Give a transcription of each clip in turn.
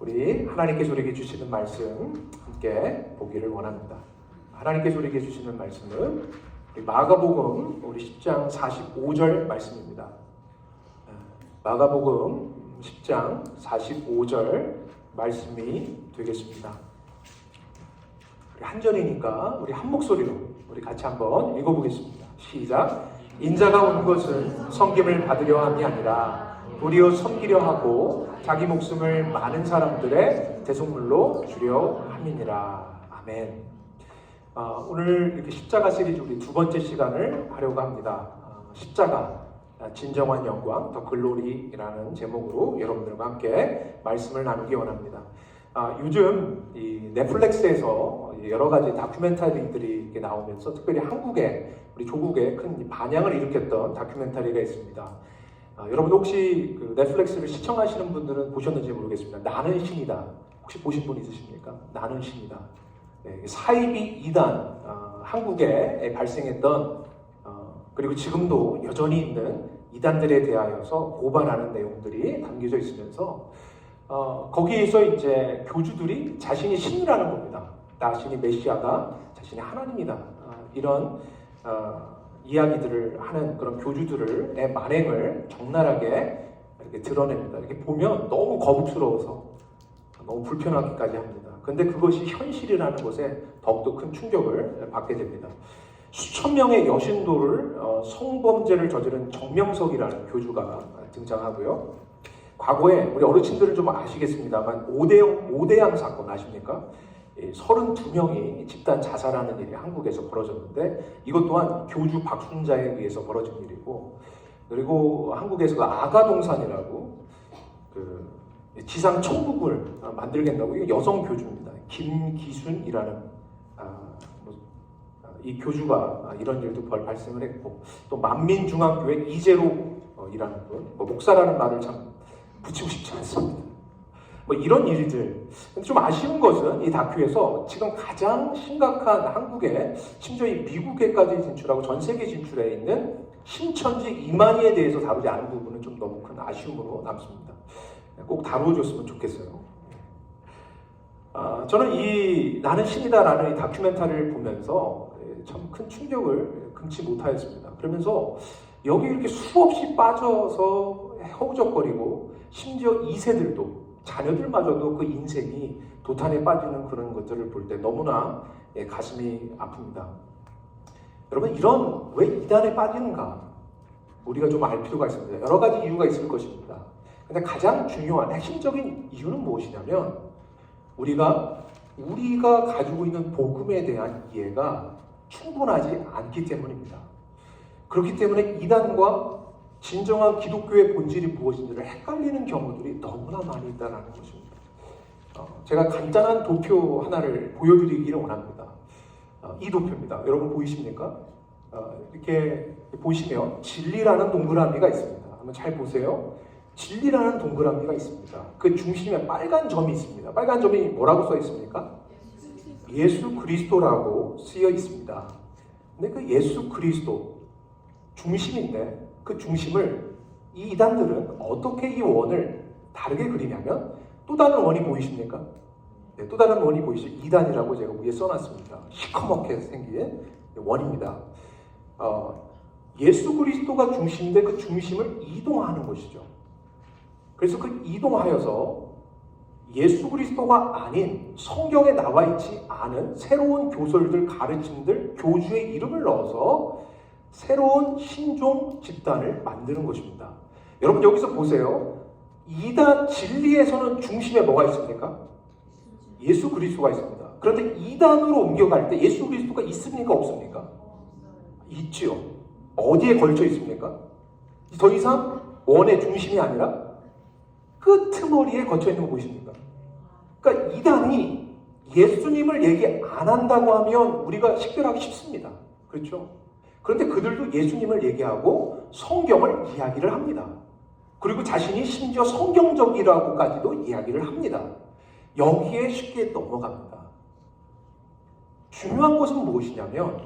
우리 하나님께서 우리에게 주시는 말씀 함께 보기를 원합니다. 하나님께서 우리에게 주시는 말씀은 우리 마가복음 우리 10장 45절 말씀입니다. 마가복음 10장 45절 말씀이 되겠습니다. 우리 한 절이니까 우리 한 목소리로 우리 같이 한번 읽어보겠습니다. 시작. 인자가 온 것은 섬김을 받으려 함이 아니라 도리어 섬기려 하고 자기 목숨을 많은 사람들의 대속물로 주려 함이니라. 아멘. 오늘 이렇게 십자가 시리즈 우리 두 번째 시간을 하려고 합니다. 십자가 진정한 영광 더 글로리라는 제목으로 여러분들과 함께 말씀을 나누기 원합니다. 요즘 이 넷플릭스에서 여러 가지 다큐멘터리들이 이렇게 나오면서 특별히 한국에 우리 조국에 큰 반향을 일으켰던 다큐멘터리가 있습니다. 여러분 혹시 그 넷플릭스를 시청하시는 분들은 보셨는지 모르겠습니다. 나는 신이다. 혹시 보신 분 있으십니까? 나는 신이다. 네, 사이비 이단 한국에 발생했던 그리고 지금도 여전히 있는 이단들에 대하여서 고발하는 내용들이 담겨져 있으면서 거기에서 이제 교주들이 자신이 신이라는 겁니다. 자신이 메시아다, 자신이 하나님이다. 이런 이야기들을 하는 그런 교주들의 만행을 적나라하게 이렇게 드러냅니다. 이렇게 보면 너무 거북스러워서 너무 불편하기까지 합니다. 그런데 그것이 현실이라는 것에 더욱더 큰 충격을 받게 됩니다. 수천 명의 여신도를 성범죄를 저지른 정명석이라는 교주가 등장하고요. 과거에 우리 어르신들은 좀 아시겠습니다만 5대양 사건 아십니까? 32명이 집단 자살하는 일이 한국에서 벌어졌는데 이것 또한 교주 박순자에 의해서 벌어진 일이고, 그리고 한국에서 그 아가동산이라고 그 지상 천국을 만들겠다고, 이게 여성 교주입니다. 김기순이라는 이 교주가 이런 일도 발생을 했고, 또 만민중앙교회 이재로이라는 분, 목사라는 말을 참 붙이고 싶지 않습니다. 이런 일들. 근데 좀 아쉬운 것은 이 다큐에서 지금 가장 심각한 한국에, 심지어 이 미국에까지 진출하고 전 세계 진출해 있는 신천지 이만희에 대해서 다루지 않은 부분은 좀 너무 큰 아쉬움으로 남습니다. 꼭 다루어줬으면 좋겠어요. 저는 이 나는 신이다라는 이 다큐멘터리를 보면서 참 큰 충격을 금치 못하였습니다. 그러면서 여기 이렇게 수없이 빠져서 허우적거리고, 심지어 2세들도 자녀들마저도 그 인생이 도탄에 빠지는 그런 것들을 볼 때 너무나 가슴이 아픕니다. 여러분, 이런 왜 이단에 빠지는가 우리가 좀 알 필요가 있습니다. 여러 가지 이유가 있을 것입니다. 근데 가장 중요한 핵심적인 이유는 무엇이냐면 우리가 가지고 있는 복음에 대한 이해가 충분하지 않기 때문입니다. 그렇기 때문에 이단과 진정한 기독교의 본질이 무엇인지를 헷갈리는 경우들이 너무나 많이 있다는 것입니다. 제가 간단한 도표 하나를 보여드리기를 원합니다. 이 도표입니다. 여러분 보이십니까? 이렇게 보시면 진리라는 동그라미가 있습니다. 한번 잘 보세요. 진리라는 동그라미가 있습니다. 그 중심에 빨간 점이 있습니다. 빨간 점이 뭐라고 써 있습니까? 예수 그리스도라고 쓰여 있습니다. 근데 그 예수 그리스도 중심인데, 그 중심을 이 이단들은 어떻게 이 원을 다르게 그리냐면, 또 다른 원이 보이십니까? 네, 또 다른 원이 보이시죠? 2단이라고 제가 위에 써놨습니다. 시커멓게 생긴 원입니다. 예수 그리스도가 중심인데 그 중심을 이동하는 것이죠. 그래서 그 이동하여서 예수 그리스도가 아닌 성경에 나와 있지 않은 새로운 교설들, 가르침들, 교주의 이름을 넣어서 새로운 신종 집단을 만드는 것입니다. 여러분 여기서 보세요. 이단 진리에서는 중심에 뭐가 있습니까? 예수 그리스도가 있습니다. 그런데 이단으로 옮겨갈 때 예수 그리스도가 있습니까? 없습니까? 있지요. 어디에 걸쳐 있습니까? 더 이상 원의 중심이 아니라 끄트머리에 걸쳐 있는 거 보이십니까? 그러니까 이단이 예수님을 얘기 안 한다고 하면 우리가 식별하기 쉽습니다. 그렇죠? 그런데 그들도 예수님을 얘기하고 성경을 이야기를 합니다. 그리고 자신이 심지어 성경적이라고까지도 이야기를 합니다. 여기에 쉽게 넘어갑니다. 중요한 것은 무엇이냐면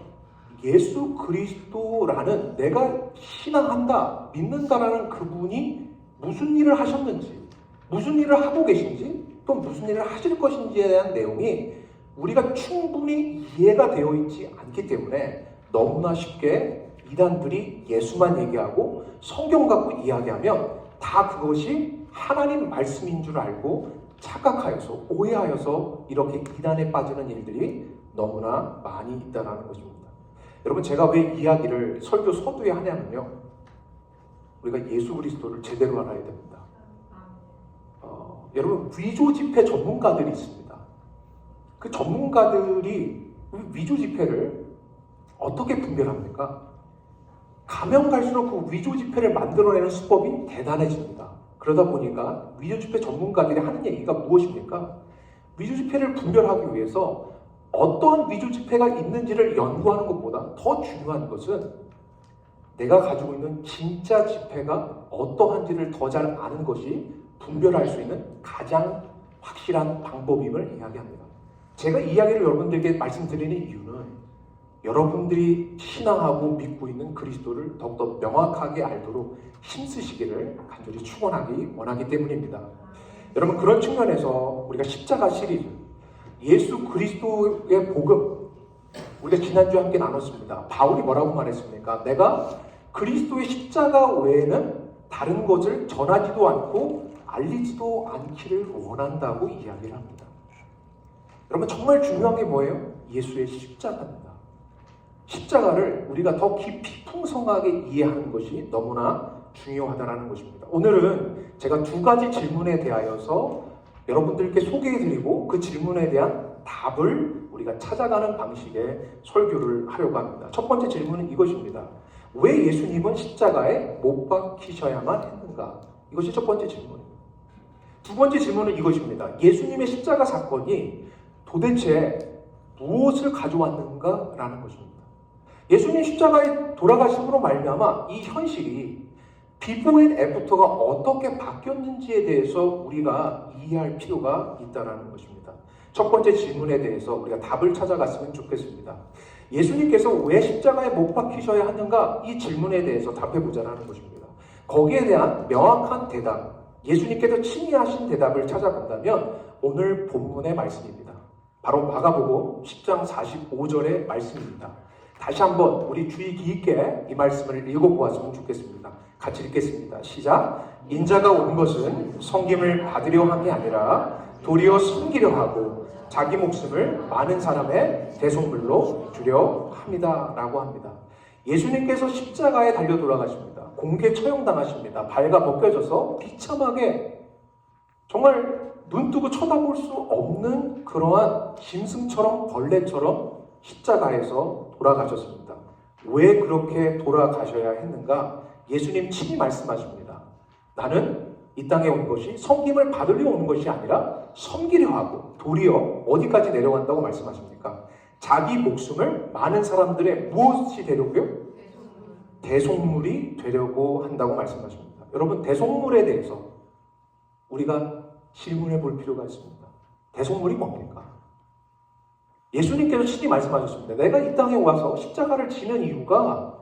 예수 그리스도라는, 내가 신앙한다, 믿는다라는 그분이 무슨 일을 하셨는지, 무슨 일을 하고 계신지 또 무슨 일을 하실 것인지에 대한 내용이 우리가 충분히 이해가 되어 있지 않기 때문에 너무나 쉽게 이단들이 예수만 얘기하고 성경 갖고 이야기하면 다 그것이 하나님 말씀인 줄 알고 착각하여서 오해하여서 이렇게 이단에 빠지는 일들이 너무나 많이 있다는 것입니다. 여러분, 제가 왜 이야기를 설교 서두에 하냐면요, 우리가 예수 그리스도를 제대로 알아야 됩니다. 여러분, 위조 지폐 전문가들이 있습니다. 그 전문가들이 위조 지폐를 어떻게 분별합니까? 가면 갈수록 그 위조 지폐를 만들어내는 수법이 대단해집니다. 그러다 보니까 위조 지폐 전문가들이 하는 얘기가 무엇입니까? 위조 지폐를 분별하기 위해서 어떠한 위조 지폐가 있는지를 연구하는 것보다 더 중요한 것은 내가 가지고 있는 진짜 지폐가 어떠한지를 더 잘 아는 것이 분별할 수 있는 가장 확실한 방법임을 이야기합니다. 제가 이 이야기를 여러분들에게 말씀드리는 이유는 여러분들이 신앙하고 믿고 있는 그리스도를 더욱더 명확하게 알도록 힘쓰시기를 간절히 축원하기 원하기 때문입니다. 여러분, 그런 측면에서 우리가 십자가 시리즈, 예수 그리스도의 복음, 우리가 지난주에 함께 나눴습니다. 바울이 뭐라고 말했습니까? 내가 그리스도의 십자가 외에는 다른 것을 전하지도 않고 알리지도 않기를 원한다고 이야기를 합니다. 여러분, 정말 중요한 게 뭐예요? 예수의 십자가입니다. 십자가를 우리가 더 깊이 풍성하게 이해하는 것이 너무나 중요하다는 것입니다. 오늘은 제가 두 가지 질문에 대하여서 여러분들께 소개해드리고 그 질문에 대한 답을 우리가 찾아가는 방식의 설교를 하려고 합니다. 첫 번째 질문은 이것입니다. 왜 예수님은 십자가에 못 박히셔야만 했는가? 이것이 첫 번째 질문입니다. 두 번째 질문은 이것입니다. 예수님의 십자가 사건이 도대체 무엇을 가져왔는가라는 것입니다. 예수님 십자가에 돌아가심으로 말미암아 이 현실이 비포 앤 애프터가 어떻게 바뀌었는지에 대해서 우리가 이해할 필요가 있다는 것입니다. 첫 번째 질문에 대해서 우리가 답을 찾아갔으면 좋겠습니다. 예수님께서 왜 십자가에 못 박히셔야 하는가? 이 질문에 대해서 답해보자는 것입니다. 거기에 대한 명확한 대답, 예수님께서 친히 하신 대답을 찾아본다면 오늘 본문의 말씀입니다. 바로 마가복음 10장 45절의 말씀입니다. 다시 한번 우리 주의 깊게 이 말씀을 읽어보았으면 좋겠습니다. 같이 읽겠습니다. 시작. 인자가 온 것은 섬김을 받으려 함이 아니라 도리어 섬기려 하고 자기 목숨을 많은 사람의 대속물로 주려 합니다. 라고 합니다. 예수님께서 십자가에 달려 돌아가십니다. 공개 처형당하십니다. 발가 벗겨져서 비참하게 정말 눈뜨고 쳐다볼 수 없는 그러한 짐승처럼 벌레처럼 십자가에서 돌아가셨습니다. 왜 그렇게 돌아가셔야 했는가? 예수님 친히 말씀하십니다. 나는 이 땅에 온 것이 섬김을 받으려 오는 것이 아니라 섬기려 하고 도리어 어디까지 내려간다고 말씀하십니까? 자기 목숨을 많은 사람들의 무엇이 되려고요? 대속물이 되려고 한다고 말씀하십니다. 여러분, 대속물에 대해서 우리가 질문해 볼 필요가 있습니다. 대속물이 뭡니까? 예수님께서 친히 말씀하셨습니다. 내가 이 땅에 와서 십자가를 지는 이유가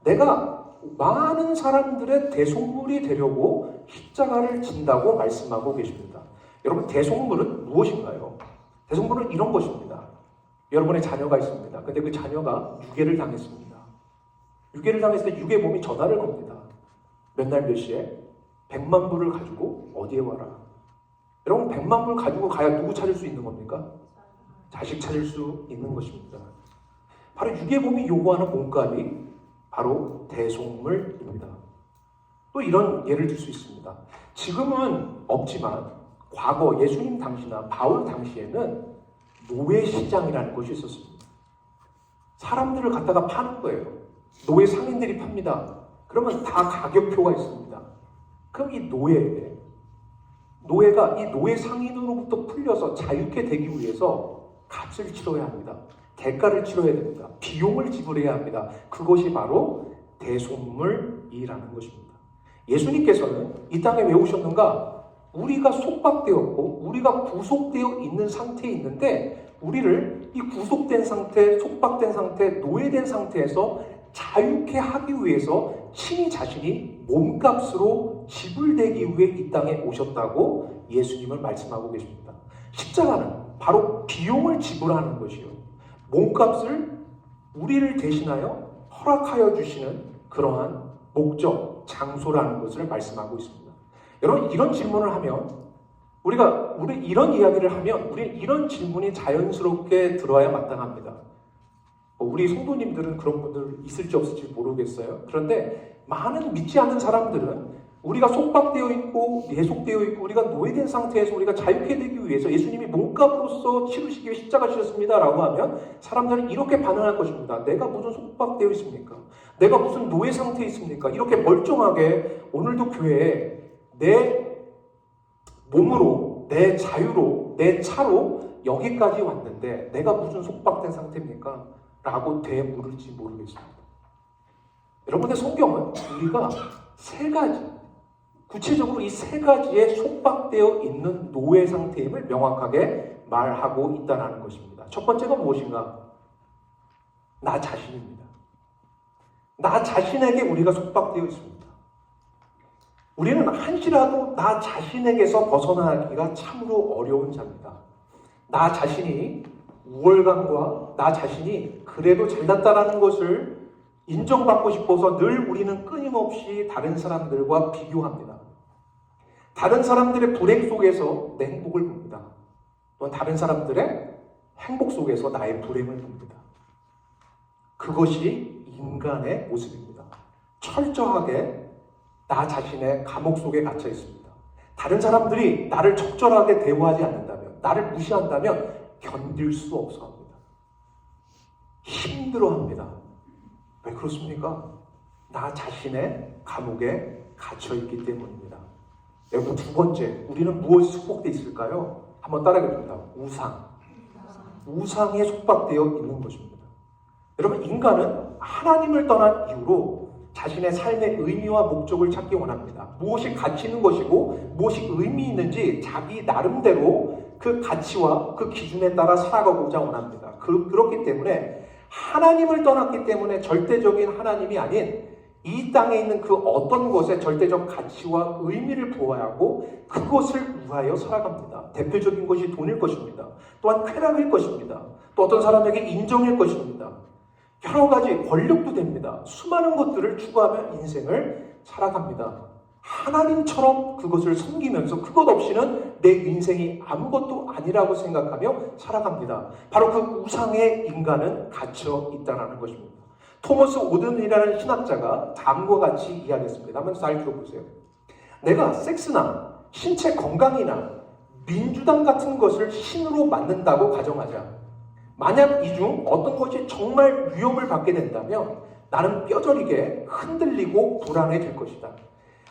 내가 많은 사람들의 대속물이 되려고 십자가를 진다고 말씀하고 계십니다. 여러분, 대속물은 무엇인가요? 대속물은 이런 것입니다. 여러분의 자녀가 있습니다. 근데 그 자녀가 유괴를 당했습니다. 유괴를 당했을 때 유괴범이 전화를 겁니다. 몇 날 몇 시에 100만 불을 가지고 어디에 와라. 여러분, 100만 불 가지고 가야 누구 찾을 수 있는 겁니까? 자식 찾을 수 있는 것입니다. 바로 유괴범이 요구하는 몸값이 바로 대속물입니다. 또 이런 예를 들 수 있습니다. 지금은 없지만 과거 예수님 당시나 바울 당시에는 노예시장이라는 것이 있었습니다. 사람들을 갖다가 파는 거예요. 노예 상인들이 팝니다. 그러면 다 가격표가 있습니다. 그럼 이 노예가 이 노예 상인으로부터 풀려서 자유케 되기 위해서 값을 치러야 합니다. 대가를 치러야 됩니다. 비용을 지불해야 합니다. 그것이 바로 대속물이라는 것입니다. 예수님께서는 이 땅에 왜 오셨는가? 우리가 속박되었고 우리가 구속되어 있는 상태에 있는데 우리를 이 구속된 상태, 속박된 상태, 노예된 상태에서 자유케 하기 위해서 친히 자신이 몸값으로 지불 대기 위해 이 땅에 오셨다고 예수님은 말씀하고 계십니다. 십자가는 바로 비용을 지불하는 것이요, 몸값을 우리를 대신하여 허락하여 주시는 그러한 목적, 장소라는 것을 말씀하고 있습니다. 여러분, 이런 질문을 하면 우리 이런 이야기를 하면 우리 이런 질문이 자연스럽게 들어야 마땅합니다. 우리 성도님들은 그런 분들 있을지 없을지 모르겠어요. 그런데 많은 믿지 않는 사람들은 우리가 속박되어 있고 예속되어 있고 우리가 노예된 상태에서 우리가 자유케 되기 위해서 예수님이 몸값으로서 치르시기 위해 십자가 지셨습니다 라고 하면 사람들은 이렇게 반응할 것입니다. 내가 무슨 속박되어 있습니까? 내가 무슨 노예 상태에 있습니까? 이렇게 멀쩡하게 오늘도 교회에 내 몸으로, 내 자유로, 내 차로 여기까지 왔는데 내가 무슨 속박된 상태입니까? 라고 되물을지 모르겠습니다. 여러분의 성경은 우리가 세 가지, 구체적으로 이 세 가지에 속박되어 있는 노예 상태임을 명확하게 말하고 있다는 것입니다. 첫 번째가 무엇인가? 나 자신입니다. 나 자신에게 우리가 속박되어 있습니다. 우리는 한시라도 나 자신에게서 벗어나기가 참으로 어려운 자입니다. 나 자신이 우월감과 나 자신이 그래도 잘났다라는 것을 인정받고 싶어서 늘 우리는 끊임없이 다른 사람들과 비교합니다. 다른 사람들의 불행 속에서 내 행복을 봅니다. 또한 다른 사람들의 행복 속에서 나의 불행을 봅니다. 그것이 인간의 모습입니다. 철저하게 나 자신의 감옥 속에 갇혀 있습니다. 다른 사람들이 나를 적절하게 대우하지 않는다면, 나를 무시한다면 견딜 수 없어 합니다. 힘들어합니다. 왜 그렇습니까? 나 자신의 감옥에 갇혀 있기 때문입니다. 여러분, 두 번째, 우리는 무엇이 속박되어 있을까요? 한번 따라해봅니다. 우상에 속박되어 있는 것입니다. 여러분, 인간은 하나님을 떠난 이후로 자신의 삶의 의미와 목적을 찾기 원합니다. 무엇이 가치 있는 것이고 무엇이 의미 있는지 자기 나름대로 그 가치와 그 기준에 따라 살아가고자 원합니다. 그렇기 때문에 하나님을 떠났기 때문에 절대적인 하나님이 아닌 이 땅에 있는 그 어떤 것에 절대적 가치와 의미를 부어야 하고 그것을 위하여 살아갑니다. 대표적인 것이 돈일 것입니다. 또한 쾌락일 것입니다. 또 어떤 사람에게 인정일 것입니다. 여러 가지 권력도 됩니다. 수많은 것들을 추구하며 인생을 살아갑니다. 하나님처럼 그것을 섬기면서 그것 없이는 내 인생이 아무것도 아니라고 생각하며 살아갑니다. 바로 그 우상의 인간은 갇혀 있다는 것입니다. 토머스 오든이라는 신학자가 다음과 같이 이야기했습니다. 한번 잘 들어보세요. 내가 섹스나 신체 건강이나 민주당 같은 것을 신으로 만든다고 가정하자. 만약 이 중 어떤 것이 정말 위협을 받게 된다면 나는 뼈저리게 흔들리고 불안해질 것이다.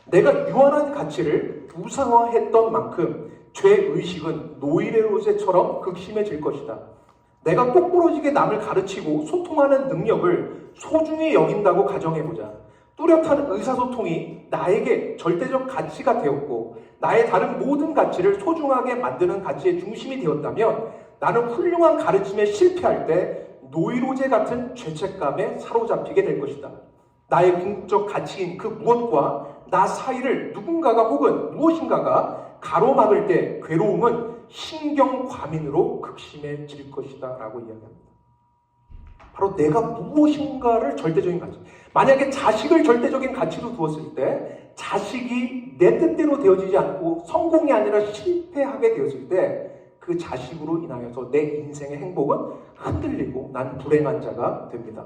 내가 유한한 가치를 우상화했던 만큼 죄의식은 노이레 로제처럼 극심해질 것이다. 내가 똑부러지게 남을 가르치고 소통하는 능력을 소중히 여긴다고 가정해보자. 뚜렷한 의사소통이 나에게 절대적 가치가 되었고 나의 다른 모든 가치를 소중하게 만드는 가치의 중심이 되었다면 나는 훌륭한 가르침에 실패할 때 노이로제 같은 죄책감에 사로잡히게 될 것이다. 나의 궁극적 가치인 그 무엇과 나 사이를 누군가가 혹은 무엇인가가 가로막을 때 괴로움은 신경과민으로 극심해질 것이다 라고 이야기합니다. 바로 내가 무엇인가를 절대적인 가치, 만약에 자식을 절대적인 가치로 두었을 때 자식이 내 뜻대로 되어지지 않고 성공이 아니라 실패하게 되었을 때 그 자식으로 인하여서 내 인생의 행복은 흔들리고 난 불행한 자가 됩니다.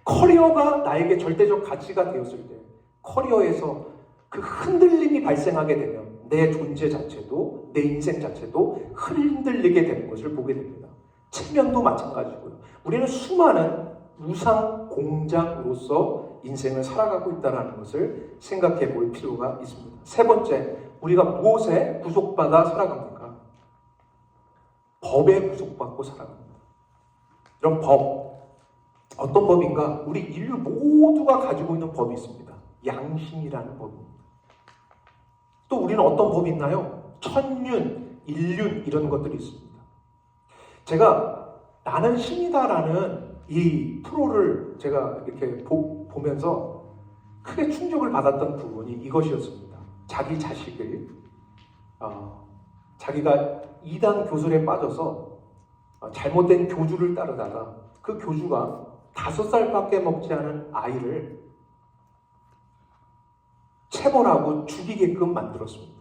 커리어가 나에게 절대적 가치가 되었을 때 커리어에서 그 흔들림이 발생하게 되면 내 존재 자체도 내 인생 자체도 흔들리게 되는 것을 보게 됩니다. 체면도 마찬가지고요. 우리는 수많은 우상 공작으로서 인생을 살아가고 있다는 것을 생각해 볼 필요가 있습니다. 세 번째, 우리가 무엇에 구속받아 살아갑니까? 법에 구속받고 살아갑니다. 이런 법, 어떤 법인가? 우리 인류 모두가 가지고 있는 법이 있습니다. 양심이라는 법입니다. 또 우리는 어떤 법이 있나요? 천륜, 인륜 이런 것들이 있습니다. 제가 나는 신이다라는 이 프로를 제가 이렇게 보면서 크게 충격을 받았던 부분이 이것이었습니다. 자기 자식을 자기가 이단 교술에 빠져서 잘못된 교주를 따르다가 그 교주가 5살밖에 먹지 않은 아이를 체벌하고 죽이게끔 만들었습니다.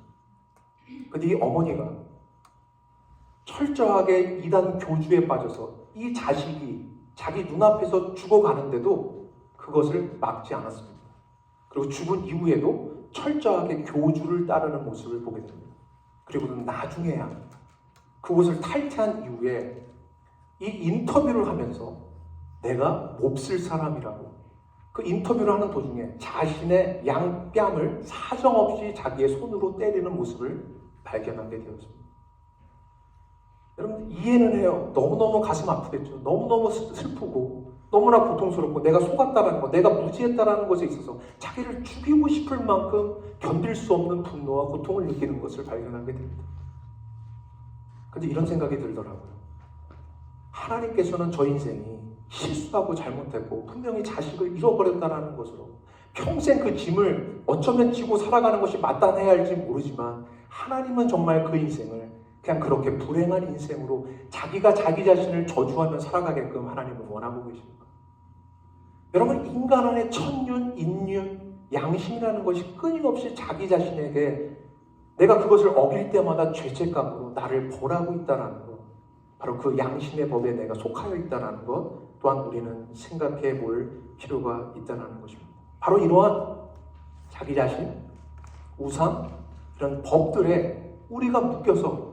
근데 이 어머니가 철저하게 이단 교주에 빠져서 이 자식이 자기 눈앞에서 죽어가는데도 그것을 막지 않았습니다. 그리고 죽은 이후에도 철저하게 교주를 따르는 모습을 보게 됩니다. 그리고는 나중에야 그곳을 탈퇴한 이후에 이 인터뷰를 하면서 내가 몹쓸 사람이라고 그 인터뷰를 하는 도중에 자신의 양뺨을 사정없이 자기의 손으로 때리는 모습을 발견하게 되었습니다. 여러분 이해는 해요. 너무너무 가슴 아프겠죠. 너무너무 슬프고 너무나 고통스럽고 내가 속았다라는 것, 내가 무지했다라는 것에 있어서 자기를 죽이고 싶을 만큼 견딜 수 없는 분노와 고통을 느끼는 것을 발견하게 됩니다. 근데 이런 생각이 들더라고요. 하나님께서는 저 인생이 실수하고 잘못했고 분명히 자식을 잃어버렸다는 것으로 평생 그 짐을 어쩌면 지고 살아가는 것이 마땅해야 할지 모르지만 하나님은 정말 그 인생을 그냥 그렇게 불행한 인생으로 자기가 자기 자신을 저주하며 살아가게끔 하나님은 원하고 계십니다. 여러분 인간 안에 천륜, 인륜, 양심이라는 것이 끊임없이 자기 자신에게 내가 그것을 어길 때마다 죄책감으로 나를 벌하고 있다는 것, 바로 그 양심의 법에 내가 속하여 있다는 것 또한 우리는 생각해 볼 필요가 있다는 것입니다. 바로 이러한 자기 자신, 우상, 이런 법들에 우리가 묶여서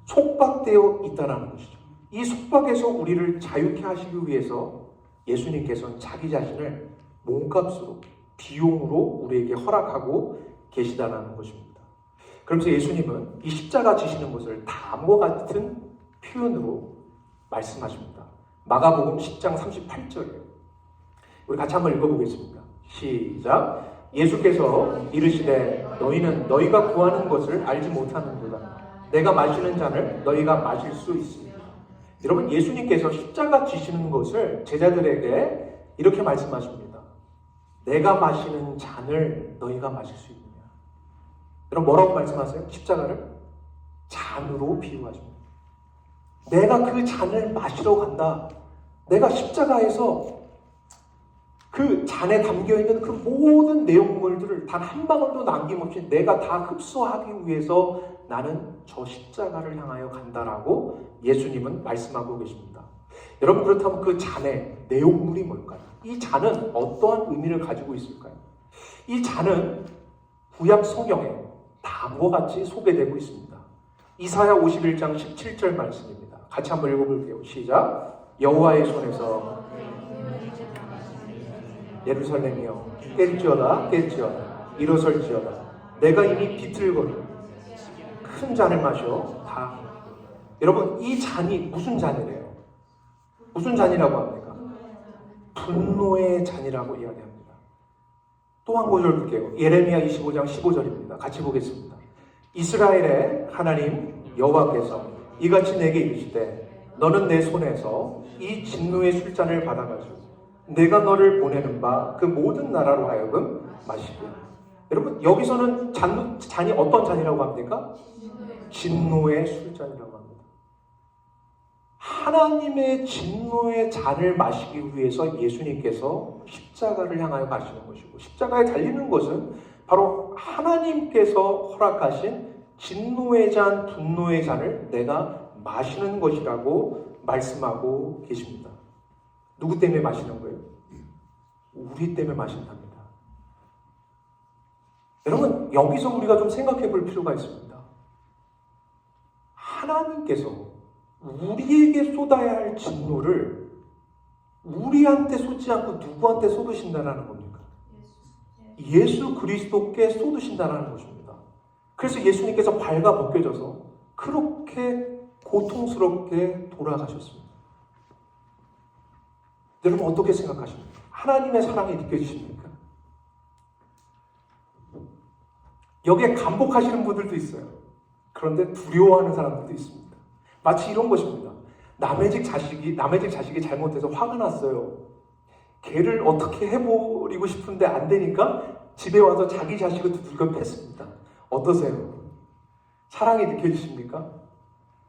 속박되어 있다는 것이죠. 이 속박에서 우리를 자유케 하시기 위해서 예수님께서는 자기 자신을 몸값으로, 비용으로 우리에게 허락하고 계시다는 것입니다. 그러면서 예수님은 이 십자가 지시는 것을 다음과 같은 표현으로 말씀하십니다. 마가복음 10장 38절이에요. 우리 같이 한번 읽어보겠습니다. 시작. 예수께서 이르시되 너희는 너희가 구하는 것을 알지 못하는도다. 내가 마시는 잔을 너희가 마실 수 있습니다. 여러분 예수님께서 십자가 지시는 것을 제자들에게 이렇게 말씀하십니다. 내가 마시는 잔을 너희가 마실 수 있느냐. 여러분 뭐라고 말씀하세요? 십자가를 잔으로 비유하십니다. 내가 그 잔을 마시러 간다. 내가 십자가에서 그 잔에 담겨있는 그 모든 내용물들을 단 한 방울도 남김없이 내가 다 흡수하기 위해서 나는 저 십자가를 향하여 간다라고 예수님은 말씀하고 계십니다. 여러분 그렇다면 그 잔의 내용물이 뭘까요? 이 잔은 어떠한 의미를 가지고 있을까요? 이 잔은 구약 성경에 다음과 같이 소개되고 있습니다. 이사야 51장 17절 말씀입니다. 같이 한번 읽어볼게요. 시작. 여호와의 손에서 예루살렘이여 깰지어다 깰지어다 일어설지어다 내가 이미 비틀거리고 큰 잔을 마셔 다. 여러분 이 잔이 무슨 잔이래요? 무슨 잔이라고 합니까? 분노의 잔이라고 이야기합니다. 또 한 구절 볼게요. 예레미야 25장 15절입니다. 같이 보겠습니다. 이스라엘의 하나님 여호와께서 이같이 내게 이르시되 너는 내 손에서 이 진노의 술잔을 받아가지고 내가 너를 보내는 바 그 모든 나라로 하여금 마시게. 여러분 여기서는 잔이 어떤 잔이라고 합니까? 진노의 술잔이라고 합니다. 하나님의 진노의 잔을 마시기 위해서 예수님께서 십자가를 향하여 가시는 것이고 십자가에 달리는 것은 바로 하나님께서 허락하신 진노의 잔, 분노의 잔을 내가 마시는 것이라고 말씀하고 계십니다. 누구 때문에 마시는 거예요? 우리 때문에 마신답니다. 여러분 여기서 우리가 좀 생각해 볼 필요가 있습니다. 하나님께서 우리에게 쏟아야 할 진노를 우리한테 쏟지 않고 누구한테 쏟으신다는 겁니까? 예수 그리스도께 쏟으신다는 것입니다. 그래서 예수님께서 발가 벗겨져서 그렇게 고통스럽게 돌아가셨습니다. 여러분 어떻게 생각하십니까? 하나님의 사랑이 느껴지십니까? 여기에 감복하시는 분들도 있어요. 그런데 두려워하는 사람들도 있습니다. 마치 이런 것입니다. 남의 집 자식이 잘못해서 화가 났어요. 걔를 어떻게 해버리고 싶은데 안 되니까 집에 와서 자기 자식을 두들겨 팼습니다. 어떠세요? 사랑이 느껴지십니까?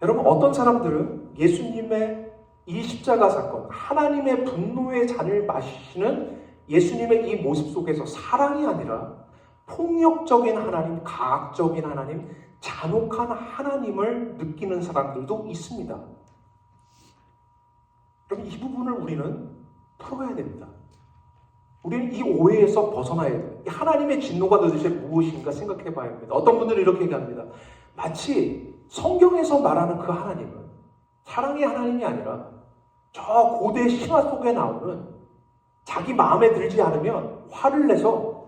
여러분, 어떤 사람들은 예수님의 이 십자가 사건, 하나님의 분노의 잔을 마시는 예수님의 이 모습 속에서 사랑이 아니라 폭력적인 하나님, 가학적인 하나님, 잔혹한 하나님을 느끼는 사람들도 있습니다. 그럼 이 부분을 우리는 풀어야 됩니다. 우리는 이 오해에서 벗어나야 돼요. 하나님의 진노가 도대체 무엇인가 생각해 봐야 합니다. 어떤 분들은 이렇게 얘기합니다. 마치 성경에서 말하는 그 하나님은 사랑의 하나님이 아니라 저 고대 신화 속에 나오는 자기 마음에 들지 않으면 화를 내서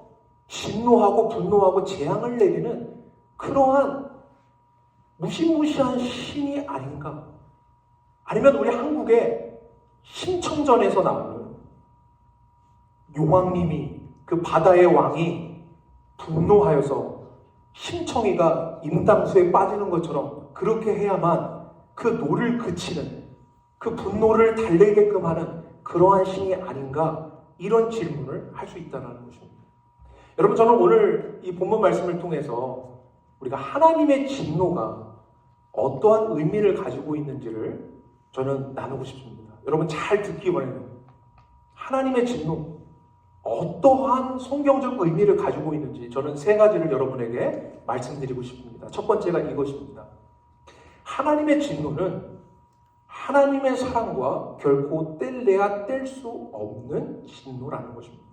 진노하고 분노하고 재앙을 내리는 그러한 무시무시한 신이 아닌가? 아니면 우리 한국의 심청전에서 나오는 용왕님이, 그 바다의 왕이 분노하여서 심청이가 임당수에 빠지는 것처럼 그렇게 해야만 그 노를 그치는, 그 분노를 달래게끔 하는 그러한 신이 아닌가, 이런 질문을 할 수 있다는 것입니다. 여러분, 저는 오늘 이 본문 말씀을 통해서 우리가 하나님의 진노가 어떠한 의미를 가지고 있는지를 저는 나누고 싶습니다. 여러분, 잘 듣기 바랍니다. 하나님의 진노, 어떠한 성경적 의미를 가지고 있는지 저는 세 가지를 여러분에게 말씀드리고 싶습니다. 첫 번째가 이것입니다. 하나님의 진노는 하나님의 사랑과 결코 뗄래야 뗄 수 없는 진노라는 것입니다.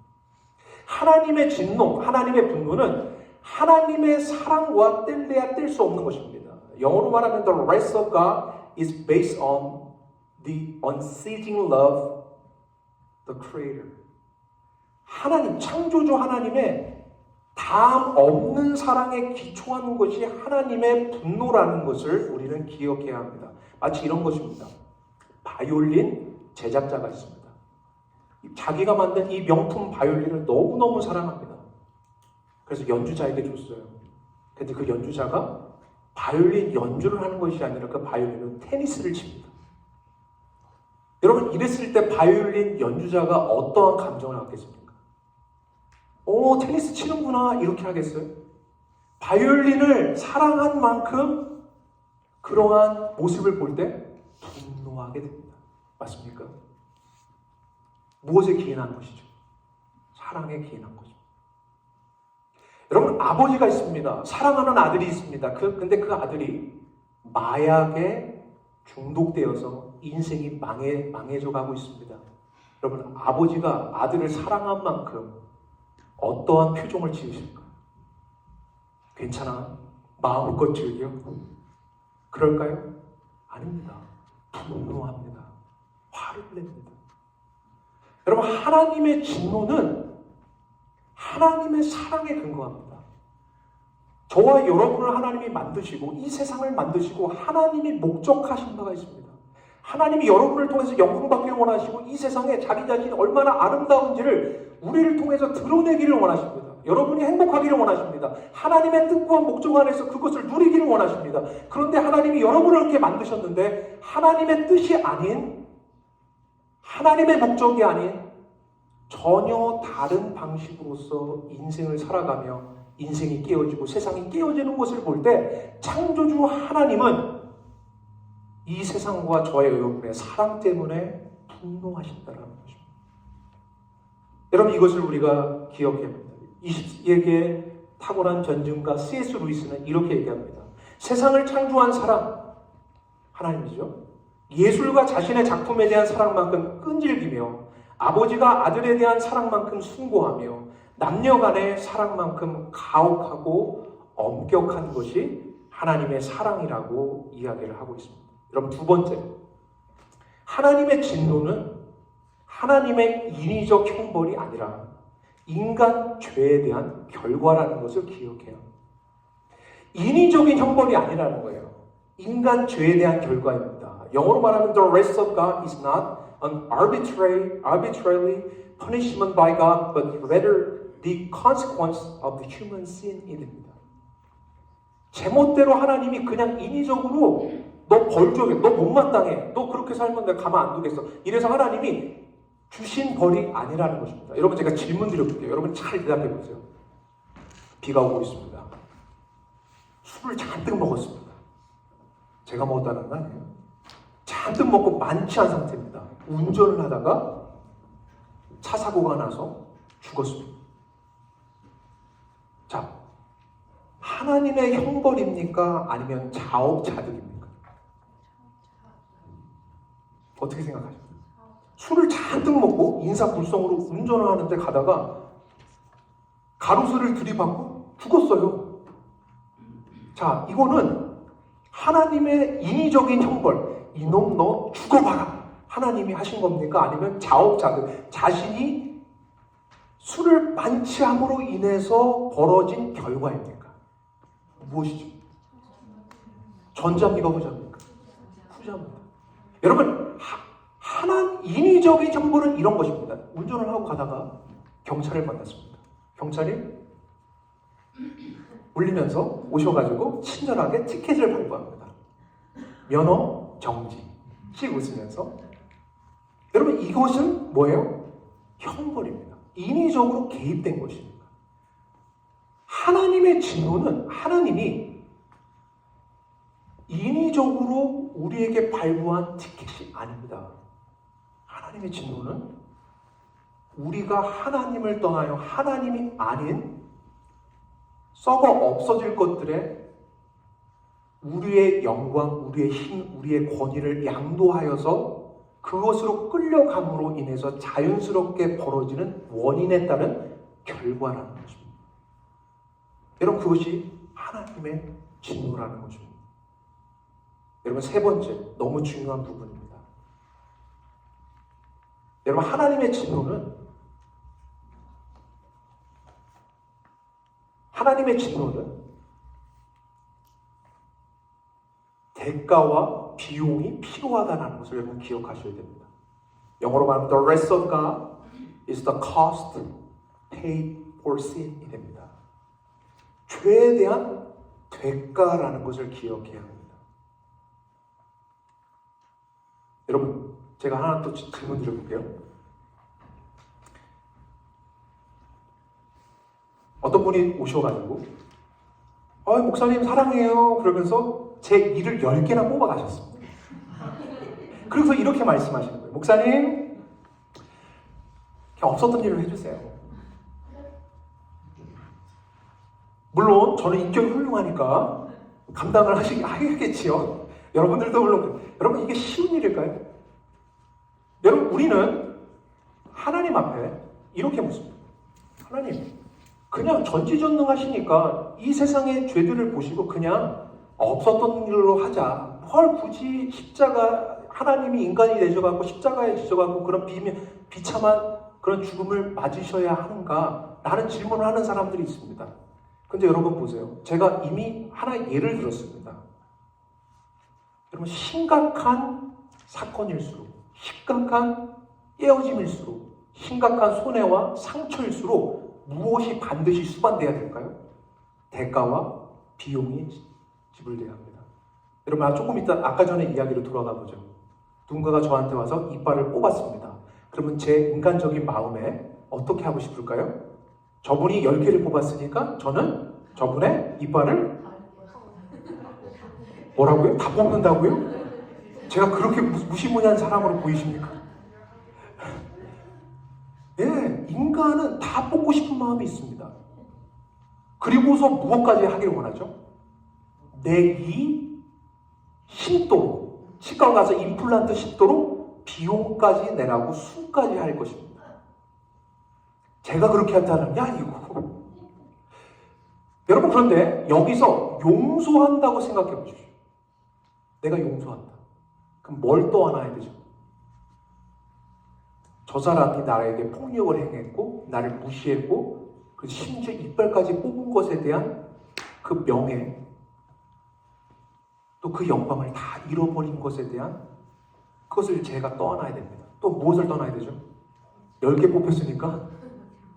하나님의 진노, 하나님의 분노는 하나님의 사랑과 뗄래야 뗄 수 없는 것입니다. 영어로 말하면 the wrath of God is based on the unceasing love of the Creator. 하나님, 창조주 하나님의 다음 없는 사랑에 기초하는 것이 하나님의 분노라는 것을 우리는 기억해야 합니다. 마치 이런 것입니다. 바이올린 제작자가 있습니다. 자기가 만든 이 명품 바이올린을 너무너무 사랑합니다. 그래서 연주자에게 줬어요. 근데 그 연주자가 바이올린 연주를 하는 것이 아니라 그 바이올린은 테니스를 칩니다. 여러분, 이랬을 때 바이올린 연주자가 어떠한 감정을 갖겠습니까? 테니스 치는구나, 이렇게 하겠어요? 바이올린을 사랑한 만큼 그러한 모습을 볼 때 분노하게 됩니다. 맞습니까? 무엇에 기인한 것이죠? 사랑에 기인한 것입니다. 여러분, 아버지가 있습니다. 사랑하는 아들이 있습니다. 근데 그 아들이 마약에 중독되어서 인생이 망해져 가고 있습니다. 여러분, 아버지가 아들을 사랑한 만큼 어떠한 표정을 지으실까? 괜찮아? 마음껏 즐겨? 그럴까요? 아닙니다. 분노합니다. 화를 냅니다. 여러분, 하나님의 진노는 하나님의 사랑에 근거합니다. 저와 여러분을 하나님이 만드시고 이 세상을 만드시고 하나님이 목적하신 바가 있습니다. 하나님이 여러분을 통해서 영광받기를 원하시고 이 세상에 자기 자신이 얼마나 아름다운지를 우리를 통해서 드러내기를 원하십니다. 여러분이 행복하기를 원하십니다. 하나님의 뜻과 목적 안에서 그것을 누리기를 원하십니다. 그런데 하나님이 여러분을 이렇게 만드셨는데 하나님의 뜻이 아닌, 하나님의 목적이 아닌 전혀 다른 방식으로서 인생을 살아가며 인생이 깨어지고 세상이 깨어지는 것을 볼 때 창조주 하나님은 이 세상과 저의 여러분의 사랑 때문에 분노하신다는 것입니다. 여러분, 이것을 우리가 기억해야 합니다. 20세기의 탁월한 전증가 C.S. 루이스는 이렇게 얘기합니다. 세상을 창조한 사랑, 하나님이죠. 예술가 자신의 작품에 대한 사랑만큼 끈질기며 아버지가 아들에 대한 사랑만큼 숭고하며 남녀 간의 사랑만큼 가혹하고 엄격한 것이 하나님의 사랑이라고 이야기를 하고 있습니다. 여러분, 두 번째, 하나님의 진노는 하나님의 인위적 형벌이 아니라 인간 죄에 대한 결과라는 것을 기억해요. 인위적인 형벌이 아니라는 거예요. 인간 죄에 대한 결과입니다. 영어로 말하면 the wrath of God is not an arbitrary punishment by God, but rather the consequence of the human sin입니다. 제멋대로 하나님이 그냥 인위적으로 너 벌 줘야, 너 못마땅해, 너 그렇게 살면 내가 가만 안 두겠어. 이래서 하나님이 주신 벌이 아니라는 것입니다. 여러분, 제가 질문 드려볼게요. 여러분 잘 대답해 보세요. 비가 오고 있습니다. 술을 잔뜩 먹었습니다. 제가 먹었다는 거 아니에요. 잔뜩 먹고 만취한 상태입니다. 운전을 하다가 차 사고가 나서 죽었습니다. 자, 하나님의 형벌입니까? 아니면 자업자득입니까? 어떻게 생각하십니까? 술을 잔뜩 먹고 인사불성으로 운전을 하는데 가다가 가로수를 들이받고 죽었어요. 자, 이거는 하나님의 인위적인 형벌, 이놈 너 죽어봐라, 하나님이 하신 겁니까? 아니면 자업자득, 자신이 술을 만취함으로 인해서 벌어진 결과입니까? 무엇이죠? 전자입니까? 후자입니까? 후자입니다. 여러분, 인위적인 형벌은 이런 것입니다. 운전을 하고 가다가 경찰을 만났습니다. 경찰이 울리면서 오셔가지고 친절하게 티켓을 발부합니다. 면허 정지. 씩 웃으면서. 여러분, 이것은 뭐예요? 형벌입니다. 인위적으로 개입된 것입니다. 하나님의 진노는 하나님이 인위적으로 우리에게 발부한 티켓이 아닙니다. 하나님의 진노는 우리가 하나님을 떠나여 하나님이 아닌 썩어 없어질 것들에 우리의 영광, 우리의 힘, 우리의 권위를 양도하여서 그것으로 끌려감으로 인해서 자연스럽게 벌어지는 원인에 따른 결과라는 것입니다. 여러분, 그것이 하나님의 진노라는 것입니다. 여러분, 세 번째, 너무 중요한 부분입니다. 여러분, 하나님의 진노는 대가와 비용이 필요하다는 것을 여러분 기억하셔야 됩니다. 영어로 말하면 the wrath of God is the cost paid for sin이 됩니다. 죄에 대한 대가라는 것을 기억해야 합니다. 여러분, 제가 하나 또 질문 드려볼게요. 어떤 분이 오셔가지고 목사님 사랑해요 그러면서 제 일을 10개나 뽑아가셨습니다. 그래서 이렇게 말씀하시는 거예요. 목사님, 그냥 없었던 일을 해주세요. 물론 저는 인격이 훌륭하니까 감당을 하겠지요. 여러분들도 물론. 여러분, 이게 쉬운 일일까요? 여러분, 우리는 하나님 앞에 이렇게 묻습니다. 하나님, 그냥 전지전능하시니까 이 세상의 죄들을 보시고 그냥 없었던 일로 하자. 헐, 굳이 십자가, 하나님이 인간이 되셔가지고 십자가에 지셔가지고 그런 비참한 그런 죽음을 맞으셔야 하는가? 라는 질문을 하는 사람들이 있습니다. 근데 여러분 보세요. 제가 이미 하나의 예를 들었습니다. 여러분, 심각한 사건일수록, 심각한 깨어짐일수록, 심각한 손해와 상처일수록 무엇이 반드시 수반돼야 될까요? 대가와 비용이 지불돼야 합니다. 여러분, 조금 이따 아까 전에 이야기로 돌아가 보죠. 누군가가 저한테 와서 이빨을 뽑았습니다. 그러면 제 인간적인 마음에 어떻게 하고 싶을까요? 저분이 10개를 뽑았으니까 저는 저분의 이빨을 뭐라고요? 다 뽑는다고요? 제가 그렇게 무시무시한 사람으로 보이십니까? 예, 인간은 다 뽑고 싶은 마음이 있습니다. 그리고서 무엇까지 하길 원하죠? 내 이 심도로, 치과 가서 임플란트 심도로 비용까지 내라고 수까지 할 것입니다. 제가 그렇게 한다는 게 아니고. 여러분, 그런데 여기서 용서한다고 생각해 보십시오. 내가 용서한다. 그럼 뭘 떠안아야 되죠? 저 사람이 나에게 폭력을 행했고, 나를 무시했고, 심지어 이빨까지 뽑은 것에 대한 그 명예, 또 그 영광을 다 잃어버린 것에 대한 그것을 제가 떠안아야 됩니다. 또 무엇을 떠나야 되죠? 10개 뽑혔으니까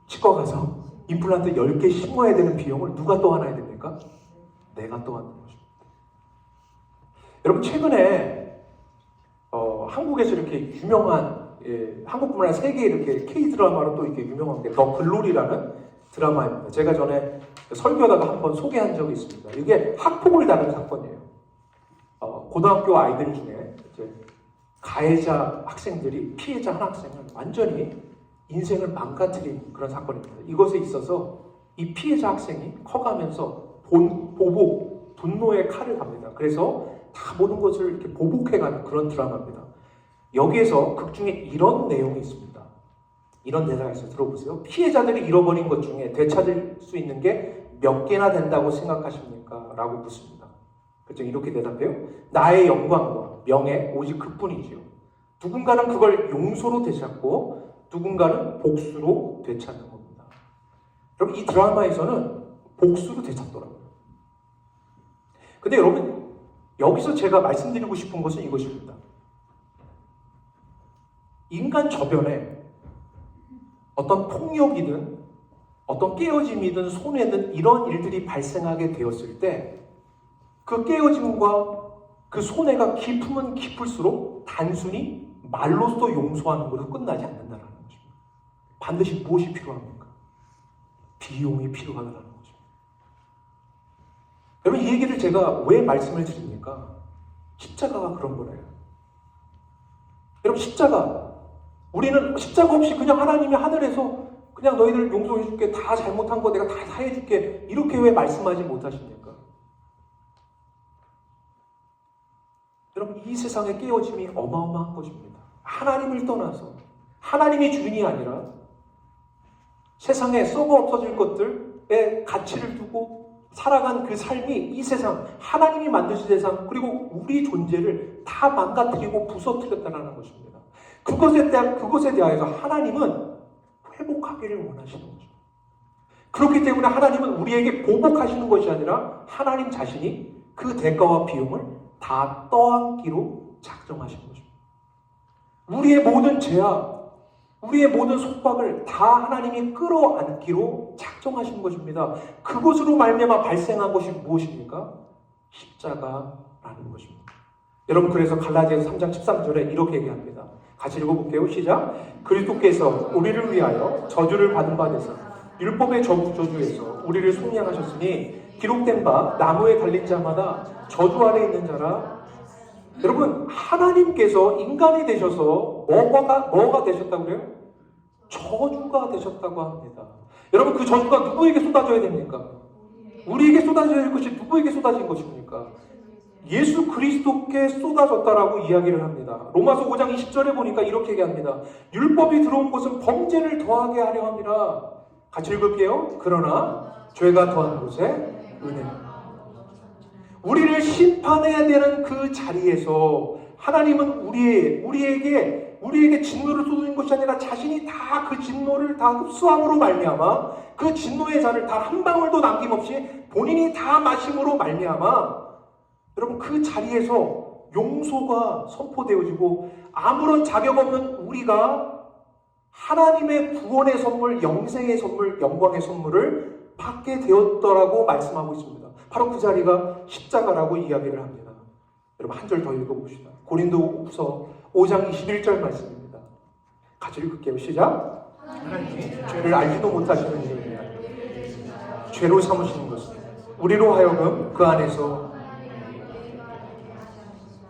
치과 가서 임플란트 10개 심어야 되는 비용을 누가 떠안아야 됩니까? 내가 떠안는 것입니다. 여러분, 최근에 한국에서 이렇게 유명한, 한국뿐만 아니라 세계 이렇게 K 드라마로 또 이렇게 유명한 게 더 글로리라는 드라마입니다. 제가 전에 설교하다가 한번 소개한 적이 있습니다. 이게 학폭을 다룬 사건이에요. 고등학교 아이들 중에 이제 가해자 학생들이 피해자 한 학생을 완전히 인생을 망가뜨린 그런 사건입니다. 이것에 있어서 이 피해자 학생이 커가면서 보복, 분노의 칼을 갑니다. 그래서 다 모든 것을 이렇게 보복해가는 그런 드라마입니다. 여기에서 극 중에 이런 내용이 있습니다. 이런 대사가 있어요. 들어보세요. 피해자들이 잃어버린 것 중에 되찾을 수 있는 게 몇 개나 된다고 생각하십니까? 라고 묻습니다. 그렇죠? 이렇게 대답해요. 나의 영광과 명예 오직 그뿐이지요. 누군가는 그걸 용서로 되찾고 누군가는 복수로 되찾는 겁니다. 여러분 이 드라마에서는 복수로 되찾더라고요. 근데 여러분 여기서 제가 말씀드리고 싶은 것은 이것입니다. 인간 저변에 어떤 폭력이든 어떤 깨어짐이든 손해든 이런 일들이 발생하게 되었을 때 그 깨어짐과 그 손해가 깊으면 깊을수록 단순히 말로써 용서하는 것으로 끝나지 않는다는 것입니다. 반드시 무엇이 필요합니까? 비용이 필요하다는 거죠. 여러분 이 얘기를 제가 왜 말씀을 드립니까? 십자가가 그런 거예요. 여러분 십자가 우리는 십자가 없이 그냥 하나님이 하늘에서 그냥 너희들 용서해줄게 다 잘못한 거 내가 다 사해줄게 이렇게 왜 말씀하지 못하십니까? 여러분 이 세상의 깨어짐이 어마어마한 것입니다. 하나님을 떠나서 하나님이 주인이 아니라 세상에 썩어 없어질 것들에 가치를 두고 살아간 그 삶이 이 세상 하나님이 만드신 세상 그리고 우리 존재를 다 망가뜨리고 부서뜨렸다는 것입니다. 그것에 대하여서 하나님은 회복하기를 원하시는 거죠. 그렇기 때문에 하나님은 우리에게 보복하시는 것이 아니라 하나님 자신이 그 대가와 비용을 다 떠안기로 작정하신 것입니다. 우리의 모든 죄악, 우리의 모든 속박을 다 하나님이 끌어안기로 작정하신 것입니다. 그것으로 말미암아 발생한 것이 무엇입니까? 십자가라는 것입니다. 여러분 그래서 갈라디아서 3장 13절에 이렇게 얘기합니다. 같이 읽어볼게요. 시작. 그리스도께서 우리를 위하여 저주를 받은 바 되사 율법의 저주에서 우리를 속량하셨으니 기록된 바 나무에 달린 자마다 저주 아래 있는 자라. 여러분 하나님께서 인간이 되셔서 뭐가 되셨다고 그래요? 저주가 되셨다고 합니다. 여러분 그 저주가 누구에게 쏟아져야 됩니까? 우리에게 쏟아져야 할 것이 누구에게 쏟아진 것입니까? 예수 그리스도께 쏟아졌다라고 이야기를 합니다. 로마서 5장 20절에 보니까 이렇게 얘기합니다. 율법이 들어온 것은 범죄를 더하게 하려 함이라. 같이 읽을게요. 그러나 죄가 더한 곳에 은혜. 우리를 심판해야 되는 그 자리에서 하나님은 우리에게 진노를 쏟은 것이 아니라 자신이 다 그 진노를 다 흡수함으로 말미암아 그 진노의 잔을 단 한 방울도 남김없이 본인이 다 마심으로 말미암아 여러분 그 자리에서 용서가 선포되어지고 아무런 자격 없는 우리가 하나님의 구원의 선물, 영생의 선물, 영광의 선물을 받게 되었더라고 말씀하고 있습니다. 바로 그 자리가 십자가라고 이야기를 합니다. 여러분 한 절 더 읽어봅시다. 고린도후서 5장 21절 말씀입니다. 같이 읽을게요. 시작. 하나님이 죄를 알지도 못하시는 일을 위하여 죄로 삼으시는 것은 우리로 하여금 그 안에서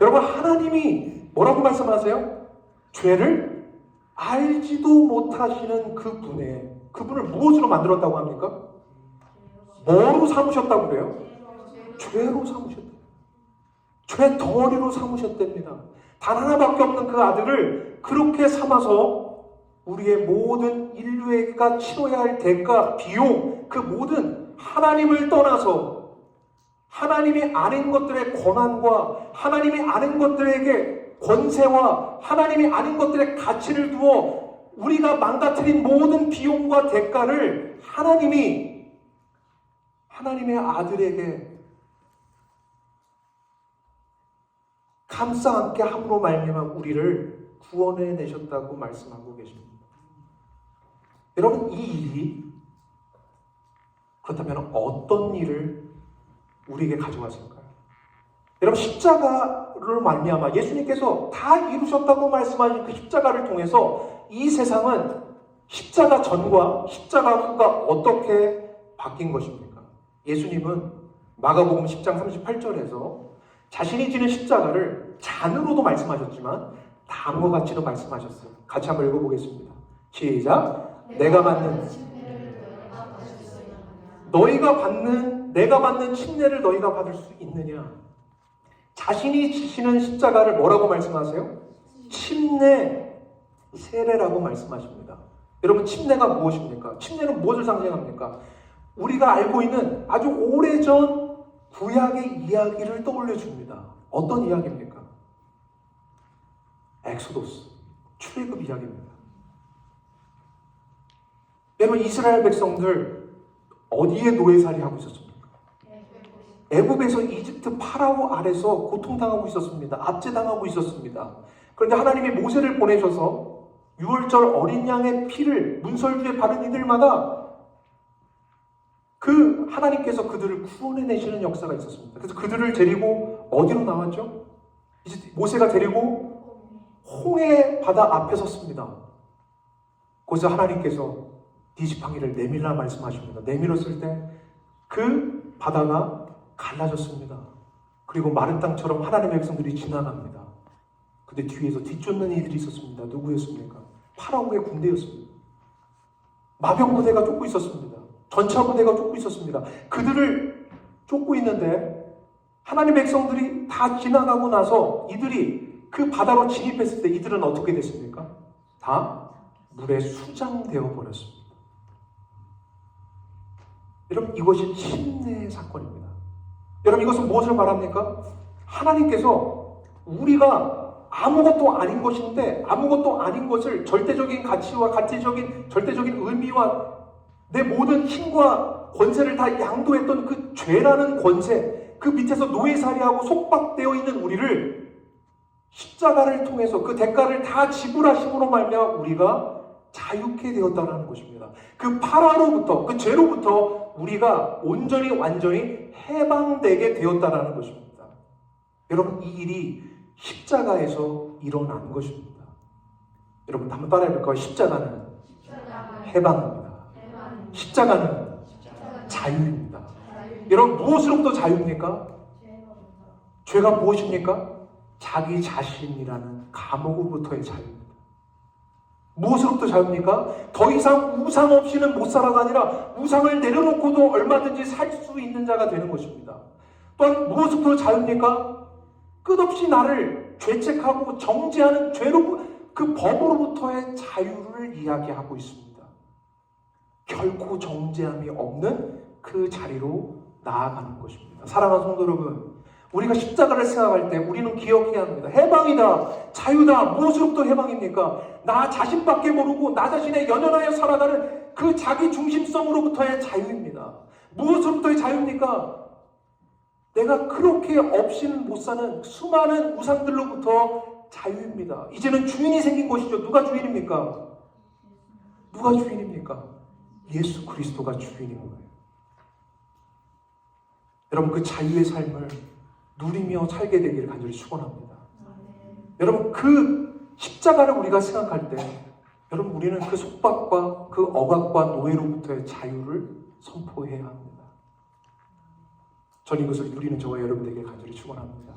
여러분 하나님이 뭐라고 말씀하세요? 죄를 알지도 못하시는 그분을 무엇으로 만들었다고 합니까? 뭐로 삼으셨다고 그래요? 죄로 삼으셨다. 죄 덩어리로 삼으셨답니다. 단 하나밖에 없는 그 아들을 그렇게 삼아서 우리의 모든 인류가 치러야 할 대가, 비용, 그 모든 하나님을 떠나서 하나님이 아닌 것들의 권한과 하나님이 아닌 것들에게 권세와 하나님이 아닌 것들의 가치를 두어 우리가 망가뜨린 모든 비용과 대가를 하나님의 아들에게 감싸 안게 함으로 말미암아 우리를 구원해 내셨다고 말씀하고 계십니다. 여러분 이 일이 그렇다면 어떤 일을 우리에게 가져왔을까요? 여러분 십자가를 말미암아 예수님께서 다 이루셨다고 말씀하신 그 십자가를 통해서 이 세상은 십자가 전과 십자가 후가 어떻게 바뀐 것입니까? 예수님은 마가복음 10장 38절에서 자신이 지는 십자가를 잔으로도 말씀하셨지만 담과 같이도 말씀하셨어요. 같이 한번 읽어보겠습니다. 시작. 내가 받는 침례를 너희가 받을 수 있느냐? 자신이 지시는 십자가를 뭐라고 말씀하세요? 침례, 세례라고 말씀하십니다. 여러분, 침례가 무엇입니까? 침례는 무엇을 상징합니까? 우리가 알고 있는 아주 오래전 구약의 이야기를 떠올려 줍니다. 어떤 이야기입니까? 엑소도스, 출애굽 이야기입니다. 여러분, 이스라엘 백성들 어디에 노예살이 하고 있었습니까? 애굽에서 이집트 파라오 아래서 고통당하고 있었습니다. 압제당하고 있었습니다. 그런데 하나님이 모세를 보내셔서 유월절 어린 양의 피를 문설주에 바른 이들마다 그 하나님께서 그들을 구원해내시는 역사가 있었습니다. 그래서 그들을 데리고 어디로 나왔죠? 이제 모세가 데리고 홍해 바다 앞에 섰습니다. 거기서 하나님께서 네 지팡이를 내밀라 말씀하십니다. 내밀었을 때 그 바다가 갈라졌습니다. 그리고 마른 땅처럼 하나님의 백성들이 지나갑니다. 근데 뒤에서 뒤쫓는 이들이 있었습니다. 누구였습니까? 파라오의 군대였습니다. 마병 부대가 쫓고 있었습니다. 전차 부대가 쫓고 있었습니다. 그들을 쫓고 있는데 하나님의 백성들이 다 지나가고 나서 이들이 그 바다로 진입했을 때 이들은 어떻게 됐습니까? 다 물에 수장되어 버렸습니다. 여러분, 이것이 침례의 사건입니다. 여러분, 이것은 무엇을 말합니까? 하나님께서 우리가 아무것도 아닌 것인데 아무것도 아닌 것을 절대적인 가치와 절대적인 의미와 내 모든 힘과 권세를 다 양도했던 그 죄라는 권세, 그 밑에서 노예살이하고 속박되어 있는 우리를 십자가를 통해서 그 대가를 다 지불하심으로 말미암아 우리가 자유케 되었다는 것입니다. 그 파라로부터, 그 죄로부터 우리가 온전히 완전히 해방되게 되었다는 것입니다. 여러분, 이 일이 십자가에서 일어난 것입니다. 여러분, 한번 따라해볼까요? 십자가는 해방입니다. 십자가는 자유입니다. 여러분, 무엇으로부터 자유입니까? 죄가 무엇입니까? 자기 자신이라는 감옥으로부터의 자유입니다. 무엇으로부터 자유입니까? 더 이상 우상 없이는 못 살아가 아니라 우상을 내려놓고도 얼마든지 살 수 있는 자가 되는 것입니다. 또한 무엇으로부터 자유입니까? 끝없이 나를 죄책하고 정죄하는 그 법으로부터의 자유를 이야기하고 있습니다. 결코 정죄함이 없는 그 자리로 나아가는 것입니다. 사랑하는 성도 여러분, 우리가 십자가를 생각할 때 우리는 기억해야 합니다. 해방이다, 자유다. 무엇으로부터 해방입니까? 나 자신밖에 모르고 나 자신에 연연하여 살아가는 그 자기 중심성으로부터의 자유입니다. 무엇으로부터의 자유입니까? 내가 그렇게 없이는 못 사는 수많은 우상들로부터 자유입니다. 이제는 주인이 생긴 것이죠. 누가 주인입니까? 누가 주인입니까? 예수 그리스도가 주인인 거예요. 여러분, 그 자유의 삶을 누리며 살게 되기를 간절히 축원합니다. 여러분, 그 십자가를 우리가 생각할 때 여러분, 우리는 그 속박과 그 억압과 노예로부터의 자유를 선포해야 합니다. 저는 이것을 누리는 저와 여러분 되게 간절히 축원합니다.